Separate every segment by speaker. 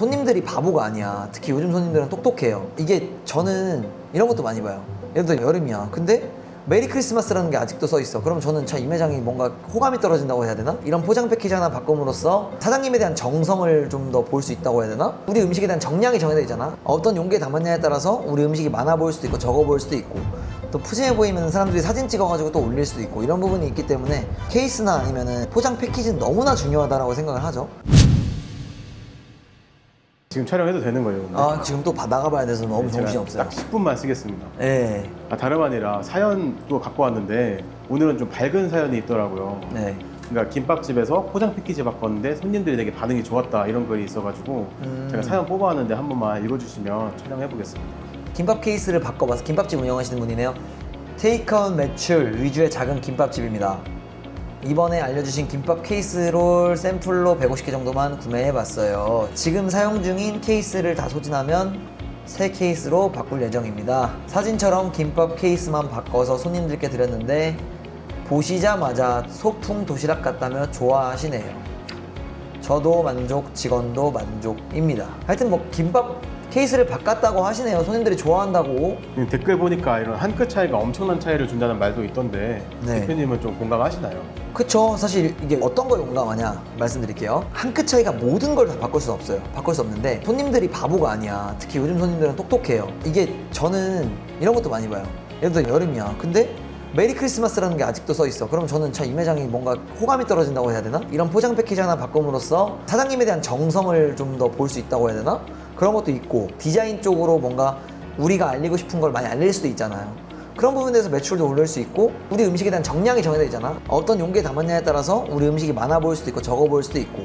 Speaker 1: 손님들이 바보가 아니야. 특히 요즘 손님들은 똑똑해요. 이게 저는 이런 것도 많이 봐요. 예를 들어 여름이야. 근데 메리 크리스마스라는 게 아직도 써 있어. 그럼 저는 참 이 매장이 뭔가 호감이 떨어진다고 해야 되나? 이런 포장 패키지 하나 바꿈으로써 사장님에 대한 정성을 좀 더 볼 수 있다고 해야 되나? 우리 음식에 대한 정량이 정해져 있잖아. 어떤 용기에 담았냐에 따라서 우리 음식이 많아 보일 수도 있고 적어 보일 수도 있고 또 푸짐해 보이면 사람들이 사진 찍어가지고 또 올릴 수도 있고 이런 부분이 있기 때문에 케이스나 아니면은 포장 패키지는 너무나 중요하다라고 생각을 하죠.
Speaker 2: 지금 촬영해도 되는 거예요? 근데?
Speaker 1: 아 지금 또 나가봐야 돼서 너무
Speaker 2: 제가
Speaker 1: 정신이 없어요.
Speaker 2: 딱 10분만 쓰겠습니다.
Speaker 1: 네.
Speaker 2: 다름 아니라 사연도 갖고 왔는데 오늘은 좀 밝은 사연이 있더라고요.
Speaker 1: 네.
Speaker 2: 그러니까 김밥집에서 포장 패키지 바꿨는데 손님들이 되게 반응이 좋았다 이런 글이 있어가지고 제가 사연 뽑아왔는데 한 번만 읽어주시면 촬영해 보겠습니다.
Speaker 1: 김밥 케이스를 바꿔봐서 김밥집 운영하시는 분이네요. 테이크아웃 매출 위주의 작은 김밥집입니다. 이번에 알려주신 김밥 케이스를 샘플로 150개 정도만 구매해봤어요. 지금 사용 중인 케이스를 다 소진하면 새 케이스로 바꿀 예정입니다. 사진처럼 김밥 케이스만 바꿔서 손님들께 드렸는데 보시자마자 소풍 도시락 같다며 좋아하시네요. 저도 만족, 직원도 만족입니다. 하여튼 뭐 김밥 케이스를 바꿨다고 하시네요. 손님들이 좋아한다고.
Speaker 2: 댓글 보니까 이런 한 끗 차이가 엄청난 차이를 준다는 말도 있던데
Speaker 1: 네.
Speaker 2: 대표님은 좀 공감하시나요?
Speaker 1: 그쵸. 사실 이게 어떤 걸 용감하냐 말씀드릴게요. 한 끗 차이가 모든 걸 다 바꿀 수 없어요. 바꿀 수 없는데 손님들이 바보가 아니야. 특히 요즘 손님들은 똑똑해요. 이게 저는 이런 것도 많이 봐요. 예를 들어 여름이야. 근데 메리 크리스마스라는 게 아직도 써 있어. 그럼 저는 참 이 매장이 뭔가 호감이 떨어진다고 해야 되나? 이런 포장 패키지 하나 바꿈으로써 사장님에 대한 정성을 좀 더 볼 수 있다고 해야 되나? 그런 것도 있고 디자인 쪽으로 뭔가 우리가 알리고 싶은 걸 많이 알릴 수도 있잖아요. 그런 부분에 대해서 매출도 올릴 수 있고 우리 음식에 대한 정량이 정해져 있잖아. 어떤 용기에 담았냐에 따라서 우리 음식이 많아 보일 수도 있고 적어 보일 수도 있고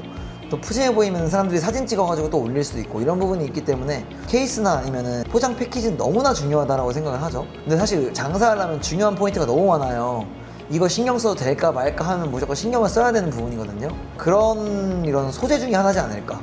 Speaker 1: 또 푸짐해 보이면 사람들이 사진 찍어가지고 또 올릴 수도 있고 이런 부분이 있기 때문에 케이스나 아니면은 포장 패키지는 너무나 중요하다라고 생각을 하죠. 근데 사실 장사하려면 중요한 포인트가 너무 많아요. 이거 신경 써도 될까 말까 하면 무조건 신경을 써야 되는 부분이거든요. 그런 이런 소재 중에 하나지 않을까.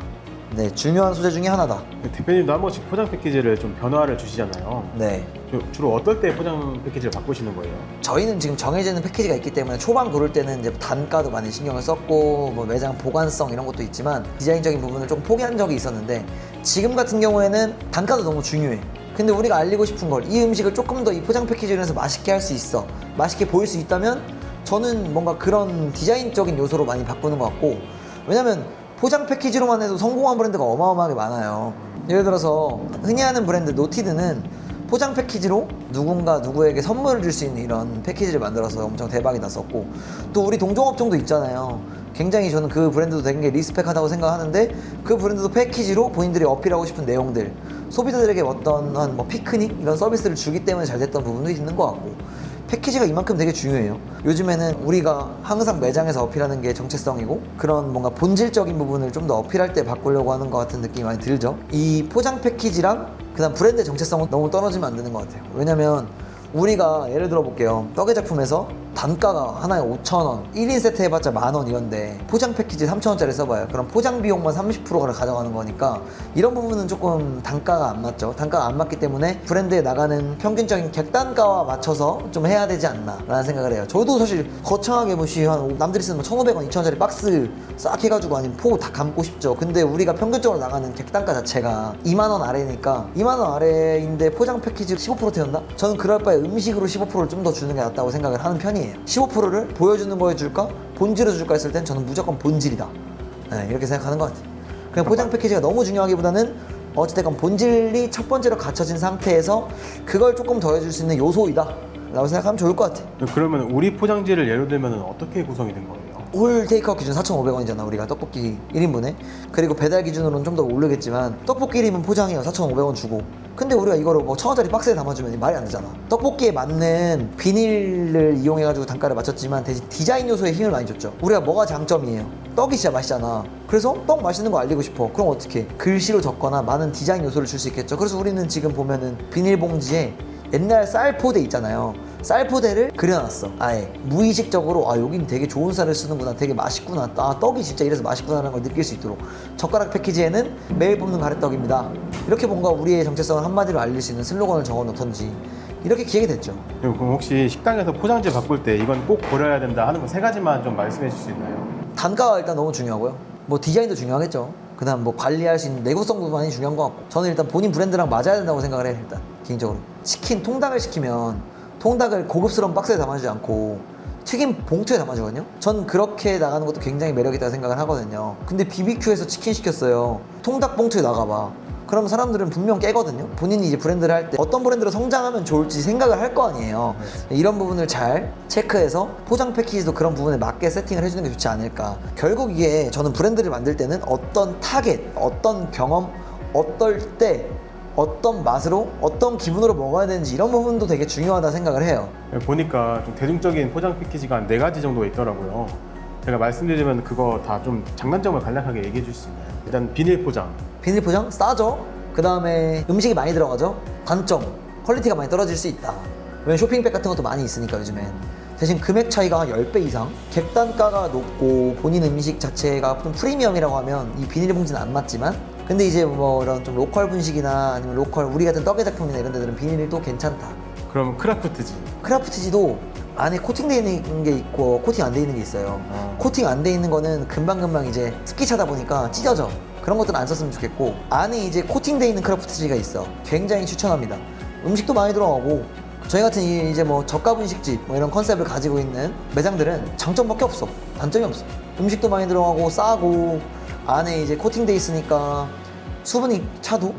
Speaker 1: 네, 중요한 소재 중에 하나다.
Speaker 2: 대표님도 한 번씩 포장 패키지를 좀 변화를 주시잖아요.
Speaker 1: 네.
Speaker 2: 주로 어떨 때 포장 패키지를 바꾸시는 거예요?
Speaker 1: 저희는 지금 정해지는 패키지가 있기 때문에 초반 고를 때는 이제 단가도 많이 신경을 썼고 뭐 매장 보관성 이런 것도 있지만 디자인적인 부분을 좀 포기한 적이 있었는데 지금 같은 경우에는 단가도 너무 중요해. 근데 우리가 알리고 싶은 걸 이 음식을 조금 더 이 포장 패키지로 해서 맛있게 할 수 있어, 맛있게 보일 수 있다면 저는 뭔가 그런 디자인적인 요소로 많이 바꾸는 것 같고, 왜냐면 포장 패키지로만 해도 성공한 브랜드가 어마어마하게 많아요. 예를 들어서 흔히 하는 브랜드 노티드는 포장 패키지로 누군가에게 선물을 줄 수 있는 이런 패키지를 만들어서 엄청 대박이 났었고, 또 우리 동종업종도 있잖아요. 굉장히 저는 그 브랜드도 되게 리스펙하다고 생각하는데 그 브랜드도 패키지로 본인들이 어필하고 싶은 내용들, 소비자들에게 어떤 뭐 피크닉 이런 서비스를 주기 때문에 잘 됐던 부분도 있는 것 같고, 패키지가 이만큼 되게 중요해요. 요즘에는 우리가 항상 매장에서 어필하는 게 정체성이고 그런 뭔가 본질적인 부분을 좀 더 어필할 때 바꾸려고 하는 것 같은 느낌이 많이 들죠. 이 포장 패키지랑 그다음 브랜드 정체성은 너무 떨어지면 안 되는 것 같아요. 왜냐면 우리가 예를 들어 볼게요. 떡의 작품에서 단가가 하나에 5,000원, 1인 세트 해봤자 10,000원 이런데 포장 패키지 3,000원짜리 써봐요. 그럼 포장 비용만 30%를 가져가는 거니까 이런 부분은 조금 단가가 안 맞죠. 단가가 안 맞기 때문에 브랜드에 나가는 평균적인 객단가와 맞춰서 좀 해야 되지 않나 라는 생각을 해요. 저도 사실 거창하게 한 남들이 쓰는 1,500원, 2,000원짜리 박스 싹 해가지고 아니면 포 다 감고 싶죠. 근데 우리가 평균적으로 나가는 객단가 자체가 2만원 아래니까 2만원 아래인데 포장 패키지 15% 태웠나? 저는 그럴 바에 음식으로 15%를 좀 더 주는 게 낫다고 생각을 하는 편이에요. 15%를 보여주는 거에 줄까? 본질을 줄까 했을 땐 저는 무조건 본질이다. 네, 이렇게 생각하는 것 같아요. 그냥 포장 패키지가 너무 중요하기보다는 어찌됐건 본질이 첫 번째로 갖춰진 상태에서 그걸 조금 더해줄 수 있는 요소이다 라고 생각하면 좋을 것 같아요.
Speaker 2: 그러면 우리 포장지를 예로 들면 어떻게 구성이 된 거예요?
Speaker 1: 홀 테이크아웃 기준 4,500원이잖아 우리가 떡볶이 1인분에. 그리고 배달 기준으로는 좀 더 오르겠지만 떡볶이 1인분 포장이요 4,500원 주고, 근데 우리가 이거를 뭐 1,000원짜리 박스에 담아주면 말이 안 되잖아. 떡볶이에 맞는 비닐을 이용해가지고 단가를 맞췄지만 대신 디자인 요소에 힘을 많이 줬죠. 우리가 뭐가 장점이에요? 떡이 진짜 맛있잖아. 그래서 떡 맛있는 거 알리고 싶어. 그럼 어떻게? 글씨로 적거나 많은 디자인 요소를 줄 수 있겠죠. 그래서 우리는 지금 보면은 비닐봉지에 옛날 쌀포대 있잖아요. 쌀포대를 그려놨어. 아예 무의식적으로 여긴 되게 좋은 쌀을 쓰는구나, 되게 맛있구나, 떡이 진짜 이래서 맛있구나라는 걸 느낄 수 있도록. 젓가락 패키지에는 매일 뽑는 가래떡입니다. 이렇게 뭔가 우리의 정체성을 한마디로 알릴 수 있는 슬로건을 적어놓던지 이렇게 기획이 됐죠.
Speaker 2: 그럼 혹시 식당에서 포장지 바꿀 때 이건 꼭 고려해야 된다 하는 거 3가지만 좀 말씀해 주실 수 있나요?
Speaker 1: 단가가 일단 너무 중요하고요. 뭐 디자인도 중요하겠죠. 그다음 뭐 관리할 수 있는 내구성도 많이 중요한 것 같고 저는 일단 본인 브랜드랑 맞아야 된다고 생각을 해. 일단 개인적으로 치킨 통닭을 시키면 통닭을 고급스러운 박스에 담아주지 않고 튀김 봉투에 담아주거든요. 전 그렇게 나가는 것도 굉장히 매력있다고 생각을 하거든요. 근데 BBQ에서 치킨 시켰어요. 통닭 봉투에 나가봐. 그럼 사람들은 분명 깨거든요. 본인이 이제 브랜드를 할 때 어떤 브랜드로 성장하면 좋을지 생각을 할 거 아니에요. 이런 부분을 잘 체크해서 포장 패키지도 그런 부분에 맞게 세팅을 해주는 게 좋지 않을까. 결국 이게 저는 브랜드를 만들 때는 어떤 타겟, 어떤 경험, 어떨 때 어떤 맛으로 어떤 기분으로 먹어야 되는지 이런 부분도 되게 중요하다 생각을 해요.
Speaker 2: 보니까 좀 대중적인 포장 패키지가 한 4가지 정도 있더라고요. 제가 말씀드리면 그거 다 좀 장단점을 간략하게 얘기해 주실 수 있나요? 일단 비닐 포장.
Speaker 1: 비닐 포장 싸죠. 그 다음에 음식이 많이 들어가죠. 단점, 퀄리티가 많이 떨어질 수 있다. 왜냐면 쇼핑백 같은 것도 많이 있으니까 요즘엔. 대신 금액 차이가 한 10배 이상, 객단가가 높고 본인 음식 자체가 좀 프리미엄이라고 하면 이 비닐 봉지는 안 맞지만, 근데 이제 뭐 이런 좀 로컬 분식이나 아니면 로컬 우리 같은 떡의 작품이나 이런 데들은 비닐도 괜찮다.
Speaker 2: 그럼 크라프트지.
Speaker 1: 크라프트지도 안에 코팅되어 있는 게 있고 코팅 안 돼 있는 게 있어요. 코팅 안 돼 있는 거는 금방금방 이제 습기 차다 보니까 찢어져. 그런 것들은 안 썼으면 좋겠고, 안에 이제 코팅되어 있는 크라프트지가 있어. 굉장히 추천합니다. 음식도 많이 들어가고, 저희 같은 이제 뭐 저가 분식집 뭐 이런 컨셉을 가지고 있는 매장들은 장점밖에 없어. 단점이 없어. 음식도 많이 들어가고 싸고 안에 이제 코팅돼 있으니까 수분이 차도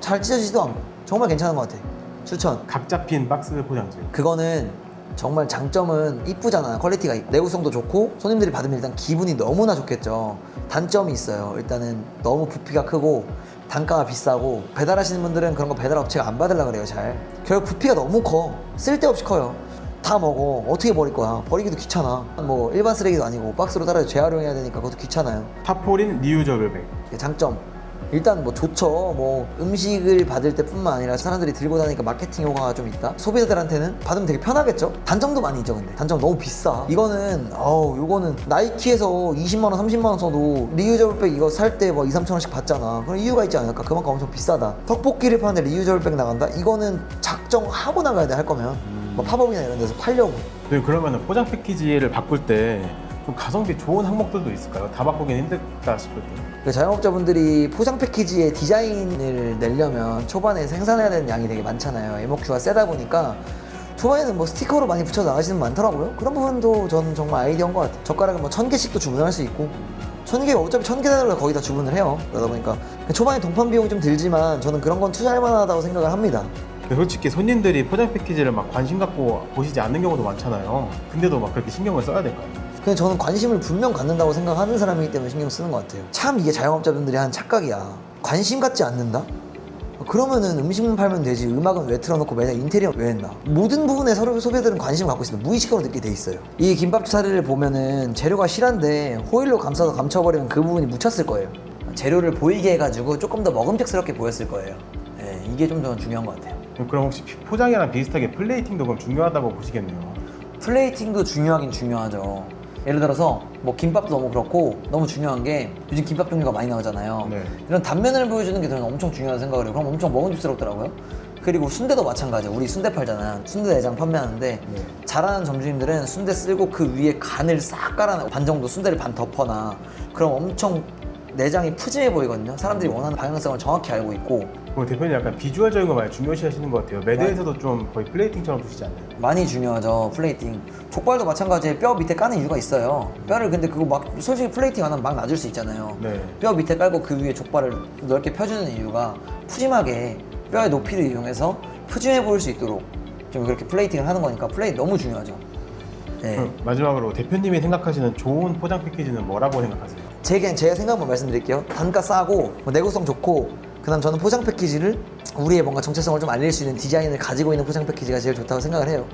Speaker 1: 잘 찢어지지도 않고 정말 괜찮은 것 같아. 추천.
Speaker 2: 각 잡힌 박스 포장지.
Speaker 1: 그거는 정말 장점은 이쁘잖아. 퀄리티가 있고 내구성도 좋고 손님들이 받으면 일단 기분이 너무나 좋겠죠. 단점이 있어요. 일단은 너무 부피가 크고 단가가 비싸고, 배달하시는 분들은 그런 거 배달 업체가 안 받으려고 그래요. 잘. 결국 부피가 너무 커. 쓸데없이 커요. 다 먹어. 어떻게 버릴 거야. 버리기도 귀찮아. 뭐 일반 쓰레기도 아니고 박스로 따라서 재활용해야 되니까 그것도 귀찮아요.
Speaker 2: 타포린 리유저블 백.
Speaker 1: 장점, 일단 뭐 좋죠. 뭐 음식을 받을 때뿐만 아니라 사람들이 들고 다니니까 마케팅 효과가 좀 있다. 소비자들한테는 받으면 되게 편하겠죠. 단점도 많이 있죠. 근데 단점 너무 비싸. 이거는 요거는 나이키에서 20만 원 30만 원 써도 리유저블백 이거 살 때 뭐 2, 3천 원씩 받잖아. 그런 이유가 있지 않을까. 그만큼 엄청 비싸다. 떡볶이를 파는데 리유저블백 나간다? 이거는 작정하고 나가야 돼. 할 거면 뭐 팝업이나 이런 데서 팔려고.
Speaker 2: 네, 그러면 포장 패키지를 바꿀 때 좀 가성비 좋은 항목들도 있을까요? 다 바꾸긴 힘들다 싶을 때.
Speaker 1: 자영업자분들이 포장 패키지의 디자인을 내려면 초반에 생산해야 되는 양이 되게 많잖아요. MOQ가 세다 보니까 초반에는 뭐 스티커로 많이 붙여 나가시는 분 많더라고요. 그런 부분도 저는 정말 아이디어인 것 같아요. 젓가락은 뭐 1000개씩도 주문할 수 있고, 1000개 어차피 1000개달러 거의 다 주문을 해요. 그러다 보니까 초반에 동판 비용이 좀 들지만 저는 그런 건 투자할 만하다고 생각을 합니다.
Speaker 2: 근데 솔직히 손님들이 포장 패키지를 막 관심 갖고 보시지 않는 경우도 많잖아요. 근데도 막 그렇게 신경을 써야 될까요?
Speaker 1: 근데 저는 관심을 분명 갖는다고 생각하는 사람이기 때문에 신경 쓰는 것 같아요. 참 이게 자영업자분들이 하는 착각이야. 관심 갖지 않는다? 그러면은 음식만 팔면 되지. 음악은 왜 틀어놓고 매장 인테리어 왜 했나? 모든 부분에 서로 소비자들은 관심을 갖고 있습니다. 무의식적으로 느끼게 돼 있어요. 이 김밥 사례를 보면은 재료가 실한데 호일로 감싸서 감춰버리면 그 부분이 묻혔을 거예요. 재료를 보이게 해가지고 조금 더 먹음직스럽게 보였을 거예요. 네, 이게 좀 저는 중요한 것 같아요.
Speaker 2: 그럼 혹시 포장이랑 비슷하게 플레이팅도 그럼 중요하다고 보시겠네요.
Speaker 1: 플레이팅도 중요하긴 중요하죠. 예를 들어서 뭐 김밥도 너무 그렇고 너무 중요한 게 요즘 김밥 종류가 많이 나오잖아요.
Speaker 2: 네.
Speaker 1: 이런 단면을 보여주는 게 저는 엄청 중요하다고 생각을 해요. 그럼 엄청 먹음직스럽더라고요. 그리고 순대도 마찬가지예요. 우리 순대 팔잖아. 순대 내장 판매하는데 잘하는 점주님들은 순대 쓸고 그 위에 간을 싹 깔아놔. 반 정도 순대를 반 덮어놔. 그럼 엄청 내장이 푸짐해 보이거든요. 사람들이 원하는 방향성을 정확히 알고 있고.
Speaker 2: 대표님 약간 비주얼적인 거 많이 중요시 하시는 것 같아요. 매대에서도 좀 거의 플레이팅처럼 두시지 않나요?
Speaker 1: 많이 중요하죠. 플레이팅. 족발도 마찬가지에 뼈 밑에 까는 이유가 있어요. 뼈를 근데 그거 막 솔직히 플레이팅 안 하면 막 놔줄 수 있잖아요.
Speaker 2: 네.
Speaker 1: 뼈 밑에 깔고 그 위에 족발을 넓게 펴주는 이유가 푸짐하게 뼈의 높이를 이용해서 푸짐해 보일 수 있도록 좀 그렇게 플레이팅을 하는 거니까 플레이팅 너무 중요하죠. 네.
Speaker 2: 그럼 마지막으로 대표님이 생각하시는 좋은 포장 패키지는 뭐라고 생각하세요?
Speaker 1: 제가 생각만 말씀드릴게요. 단가 싸고 뭐 내구성 좋고, 그다음 저는 포장 패키지를 우리의 뭔가 정체성을 좀 알릴 수 있는 디자인을 가지고 있는 포장 패키지가 제일 좋다고 생각을 해요.